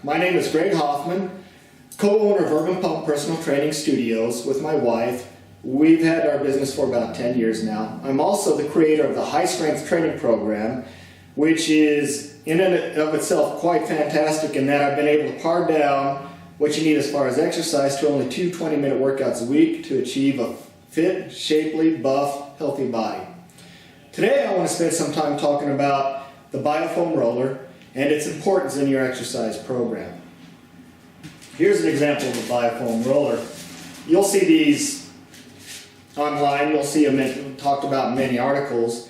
My name is Greg Hoffman, co-owner of Urban Pump Personal Training Studios with my wife. We've had our business for about 10 years now. I'm also the creator of the High Strength Training Program, which is in and of itself quite fantastic in that I've been able to pare down what you need as far as exercise to only 2 20-minute workouts a week to achieve a fit, shapely, buff, healthy body. Today I want to spend some time talking about the biofoam roller and its importance in your exercise program. Here's an example of a biofoam roller. You'll see these online, you'll see them talked about in many articles.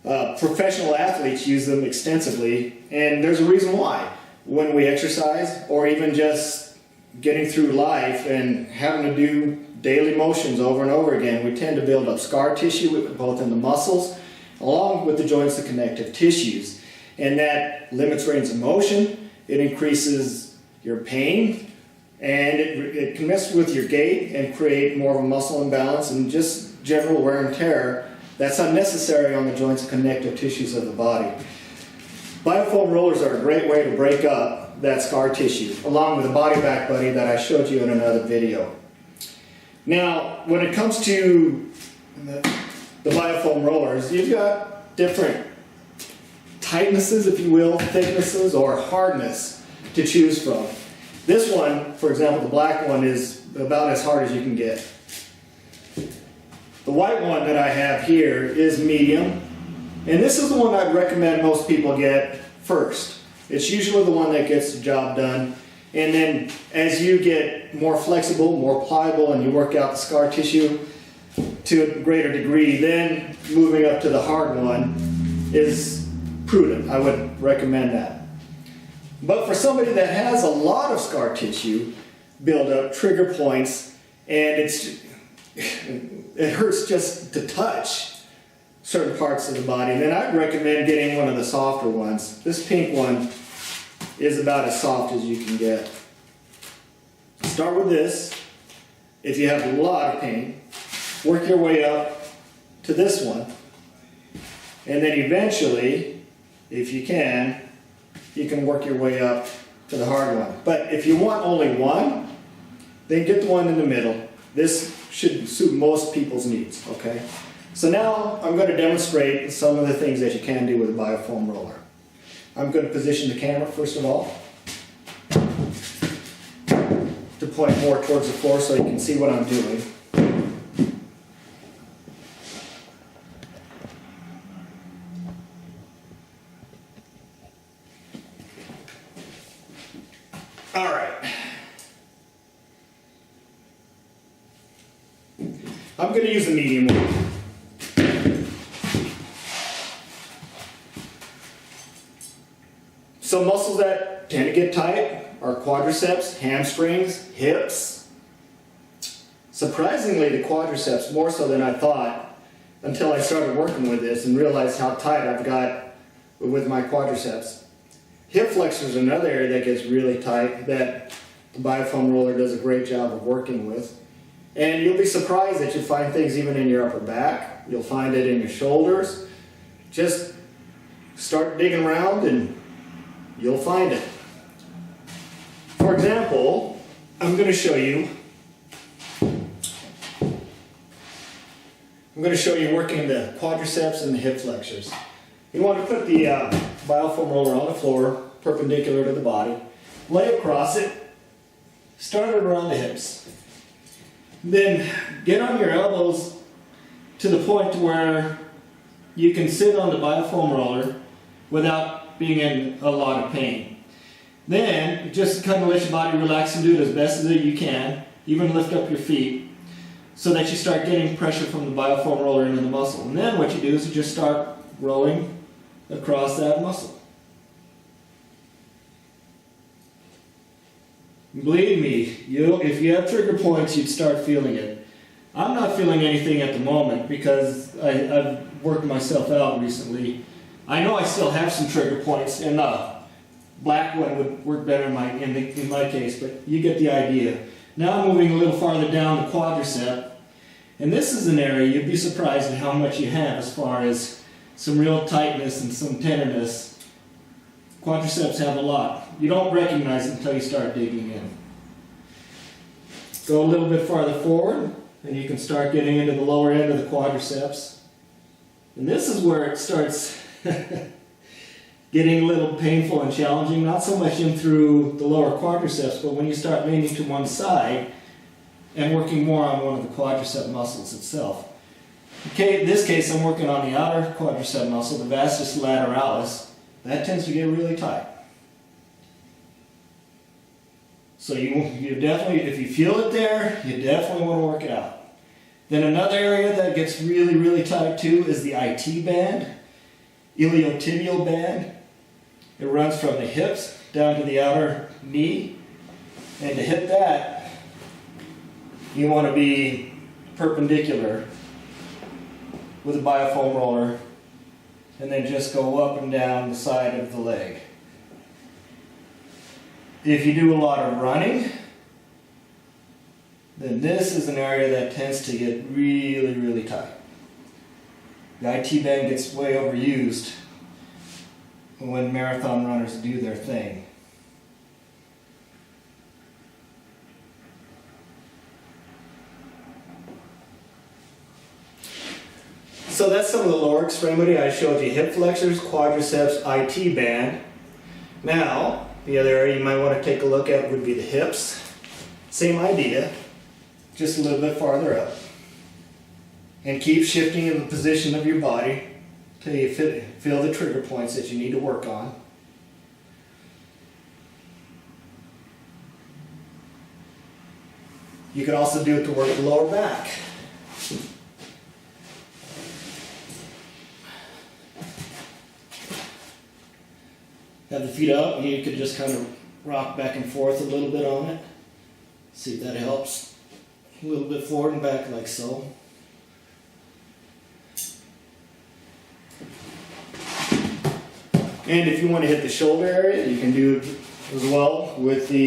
Professional athletes use them extensively, and there's a reason why. When we exercise, or even just getting through life and having to do daily motions over and over again, we tend to build up scar tissue both in the muscles along with the joints and connective tissues. And that limits range of motion, it increases your pain, and it can mess with your gait and create more of a muscle imbalance and just general wear and tear that's unnecessary on the joints and connective tissues of the body. Biofoam rollers are a great way to break up that scar tissue, along with the body back buddy that I showed you in another video. Now, when it comes to the biofoam rollers, you've got different tightnesses, if you will, thicknesses, or hardness to choose from. This one, for example, the black one, is about as hard as you can get. The white one that I have here is medium, and this is the one I'd recommend most people get first. It's usually the one that gets the job done, and then as you get more flexible, more pliable, and you work out the scar tissue to a greater degree, then moving up to the hard one is prudent. I would recommend that. But for somebody that has a lot of scar tissue build up, trigger points, and it hurts just to touch certain parts of the body, then I'd recommend getting one of the softer ones. This pink one is about as soft as you can get. Start with this. If you have a lot of pain, work your way up to this one, and then eventually, if you can work your way up to the hard one. But if you want only one, then get the one in the middle. This should suit most people's needs, okay? So now I'm going to demonstrate some of the things that you can do with a biofoam roller. I'm going to position the camera first of all to point more towards the floor so you can see what I'm doing. All right. I'm going to use the medium one. Some muscles that tend to get tight are quadriceps, hamstrings, hips. Surprisingly, the quadriceps more so than I thought until I started working with this and realized how tight I've got with my quadriceps. Hip flexors are another area that gets really tight that the biofoam roller does a great job of working with. And you'll be surprised that you find things even in your upper back. You'll find it in your shoulders. Just start digging around and you'll find it. For example, I'm going to show you working the quadriceps and the hip flexors. You want to put the biofoam roller on the floor, perpendicular to the body, lay across it, start it around the hips. Then get on your elbows to the point where you can sit on the biofoam roller without being in a lot of pain. Then just kind of let your body relax and do it as best as you can, even lift up your feet, so that you start getting pressure from the biofoam roller into the muscle. And then what you do is you just start rolling across that muscle. Believe me, if you have trigger points, you'd start feeling it. I'm not feeling anything at the moment because I've worked myself out recently. I know I still have some trigger points, and the black one would work better in my case, but you get the idea. Now I'm moving a little farther down the quadricep, and this is an area you'd be surprised at how much you have as far as some real tightness and some tenderness Quadriceps have a lot. You don't recognize it until you start digging in. Go a little bit farther forward, and you can start getting into the lower end of the quadriceps. And this is where it starts getting a little painful and challenging, not so much in through the lower quadriceps, but when you start leaning to one side and working more on one of the quadricep muscles itself. Okay, in this case I'm working on the outer quadricep muscle, the vastus lateralis. That tends to get really tight. So you definitely, if you feel it there, you definitely want to work it out. Then another area that gets really, really tight too is the IT band, iliotibial band. It runs from the hips down to the outer knee. And to hit that, you want to be perpendicular with a biofoam roller and then just go up and down the side of the leg. If you do a lot of running, then this is an area that tends to get really, really tight. The IT band gets way overused when marathon runners do their thing. So that's some of the lower extremity. I showed you hip flexors, quadriceps, IT band. Now, the other area you might want to take a look at would be the hips. Same idea, just a little bit farther up. And keep shifting in the position of your body till you feel the trigger points that you need to work on. You can also do it to work the lower back. Have the feet up, and you could just kind of rock back and forth a little bit on it. See if that helps. A little bit forward and back like so. And if you want to hit the shoulder area, you can do it as well with the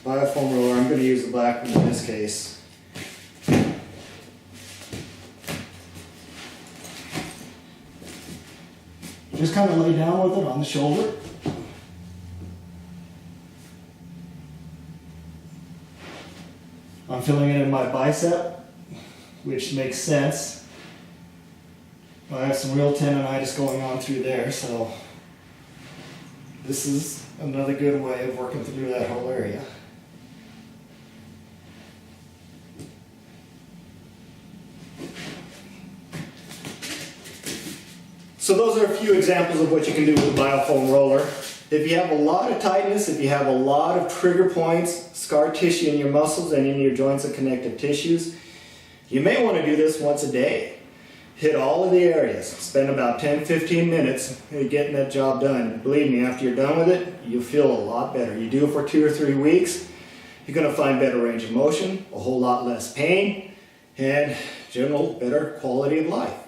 biofoam roller. I'm going to use the black one in this case. Just kind of lay down with it on the shoulder. I'm feeling it in my bicep, which makes sense. I have some real tendonitis going on through there, so this is another good way of working through that whole area. So those are a few examples of what you can do with a biofoam roller. If you have a lot of tightness, if you have a lot of trigger points, scar tissue in your muscles and in your joints and connective tissues, you may want to do this once a day. Hit all of the areas. Spend about 10-15 minutes getting that job done. Believe me, after you're done with it, you'll feel a lot better. You do it for 2 or 3 weeks, you're going to find better range of motion, a whole lot less pain, and general better quality of life.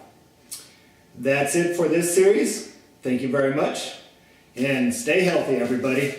That's it for this series. Thank you very much, and stay healthy, everybody.